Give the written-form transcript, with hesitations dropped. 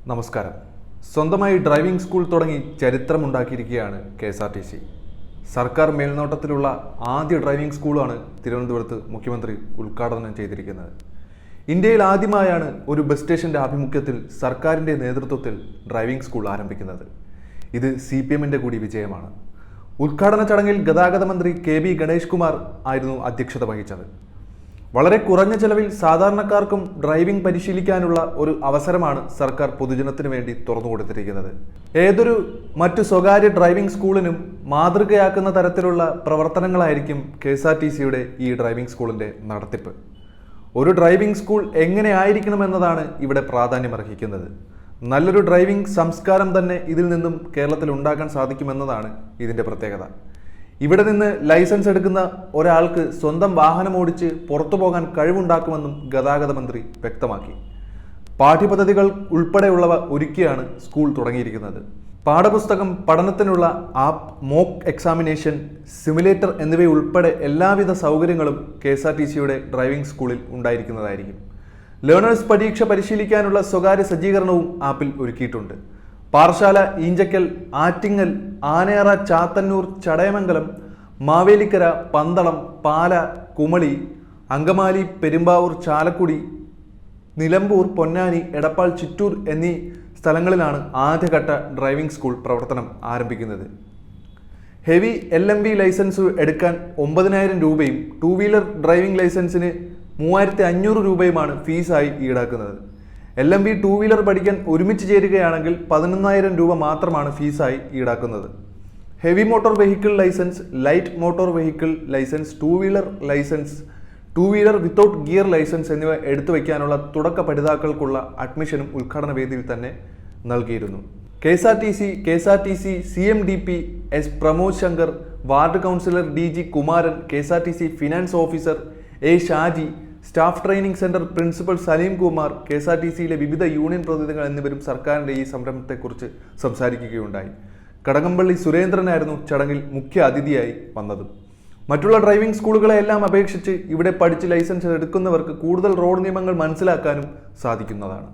നമസ്കാരം. സ്വന്തമായി driving school തുടങ്ങി ചരിത്രമുണ്ടാക്കിയിരിക്കുകയാണ് KSRTC. സർക്കാർ മേൽനോട്ടത്തിലുള്ള ആദ്യ ഡ്രൈവിംഗ് സ്കൂളാണ് തിരുവനന്തപുരത്ത് മുഖ്യമന്ത്രി ഉദ്ഘാടനം ചെയ്തിരിക്കുന്നത്. ഇന്ത്യയിൽ ആദ്യമായാണ് ഒരു ബസ് സ്റ്റേഷന്റെ ആഭിമുഖ്യത്തിൽ സർക്കാരിൻ്റെ നേതൃത്വത്തിൽ ഡ്രൈവിംഗ് സ്കൂൾ ആരംഭിക്കുന്നത്. ഇത് CPM-ന്റെ കൂടി വിജയമാണ്. ഉദ്ഘാടന ചടങ്ങിൽ ഗതാഗത മന്ത്രി KB ഗണേഷ് കുമാർ ആയിരുന്നു അധ്യക്ഷത വഹിച്ചത്. വളരെ കുറഞ്ഞ ചെലവിൽ സാധാരണക്കാർക്കും ഡ്രൈവിംഗ് പരിശീലിക്കാനുള്ള ഒരു അവസരമാണ് സർക്കാർ പൊതുജനത്തിന് വേണ്ടി തുറന്നുകൊടുത്തിരിക്കുന്നത്. ഏതൊരു മറ്റു സ്വകാര്യ ഡ്രൈവിംഗ് സ്കൂളിനും മാതൃകയാക്കുന്ന തരത്തിലുള്ള പ്രവർത്തനങ്ങളായിരിക്കും KSRTCയുടെ ഈ ഡ്രൈവിംഗ് സ്കൂളിൻ്റെ നടത്തിപ്പ്. ഒരു ഡ്രൈവിംഗ് സ്കൂൾ എങ്ങനെ ആയിരിക്കണമെന്നതാണ് ഇവിടെ പ്രാധാന്യമർഹിക്കുന്നത്. നല്ലൊരു ഡ്രൈവിംഗ് സംസ്കാരം തന്നെ ഇതിൽ നിന്നും കേരളത്തിൽ ഉണ്ടാക്കാൻ സാധിക്കുമെന്നതാണ് ഇതിൻ്റെ പ്രത്യേകത. ഇവിടെ നിന്ന് ലൈസൻസ് എടുക്കുന്ന ഒരാൾക്ക് സ്വന്തം വാഹനം ഓടിച്ച് പുറത്തു പോകാൻ കഴിവുണ്ടാക്കുമെന്നും ഗതാഗത മന്ത്രി വ്യക്തമാക്കി. പാഠ്യപദ്ധതികൾ ഉൾപ്പെടെയുള്ളവ ഒരുക്കിയാണ് സ്കൂൾ തുടങ്ങിയിരിക്കുന്നത്. പാഠപുസ്തകം, പഠനത്തിനുള്ള ആപ്പ്, മോക്ക് എക്സാമിനേഷൻ, സിമുലേറ്റർ എന്നിവയുൾപ്പെടെ എല്ലാവിധ സൗകര്യങ്ങളും KSRTCയുടെ ഡ്രൈവിംഗ് സ്കൂളിൽ ഉണ്ടായിരിക്കുന്നതായിരിക്കും. ലേണേഴ്സ് പരീക്ഷ പരിശീലിക്കാനുള്ള സ്വകാര്യ സജ്ജീകരണവും ആപ്പിൽ ഒരുക്കിയിട്ടുണ്ട്. പാറശാല, ഈഞ്ചക്കൽ, ആറ്റിങ്ങൽ, ആനയറ, ചാത്തന്നൂർ, ചടയമംഗലം, മാവേലിക്കര, പന്തളം, പാല, കുമളി, അങ്കമാലി, പെരുമ്പാവൂർ, ചാലക്കുടി, നിലമ്പൂർ, പൊന്നാനി, എടപ്പാൾ, ചിറ്റൂർ എന്നീ സ്ഥലങ്ങളിലാണ് ആദ്യഘട്ട ഡ്രൈവിംഗ് സ്കൂൾ പ്രവർത്തനം ആരംഭിക്കുന്നത്. ഹെവി LMV ലൈസൻസ് എടുക്കാൻ 9,000 രൂപയും 2 വീലർ ഡ്രൈവിംഗ് ലൈസൻസിന് 3,500 രൂപയുമാണ് ഫീസായി ഈടാക്കുന്നത്. LMV 2 വീലർ പഠിക്കാൻ ഒരുമിച്ച് ചേരുകയാണെങ്കിൽ 11,000 രൂപ മാത്രമാണ് ഫീസായി ഈടാക്കുന്നത്. Heavy motor vehicle licence, light motor vehicle licence, 2 wheeler licence, 2 wheeler without gear licence എന്നിവ എടുത്തു വയ്ക്കാനുള്ള തുടക്ക പഠിതാക്കൾക്കുള്ള അഡ്മിഷനും ഉദ്ഘാടന വേദിയിൽ തന്നെ നൽകിയിരുന്നു. KSRTC CMDP S Pramod Shankar, ward councillor DG Kumaran, KSRTC finance officer A Shaji, staff training centre principal Salim Kumar, KSRTCയിലെ വിവിധ യൂണിയൻ പ്രതിനിധികൾ എന്നിവരും സർക്കാരിൻ്റെ ഈ സംരംഭത്തെക്കുറിച്ച് സംസാരിക്കുകയുണ്ടായി. കടകംപള്ളി സുരേന്ദ്രനായിരുന്നു ചടങ്ങിൽ മുഖ്യ അതിഥിയായി വന്നത്. മറ്റുള്ള ഡ്രൈവിംഗ് സ്കൂളുകളെല്ലാം അപേക്ഷിച്ച് ഇവിടെ പഠിച്ച് ലൈസൻസ് എടുക്കുന്നവർക്ക് കൂടുതൽ റോഡ് നിയമങ്ങൾ മനസ്സിലാക്കാനും സാധിക്കുന്നതാണ്.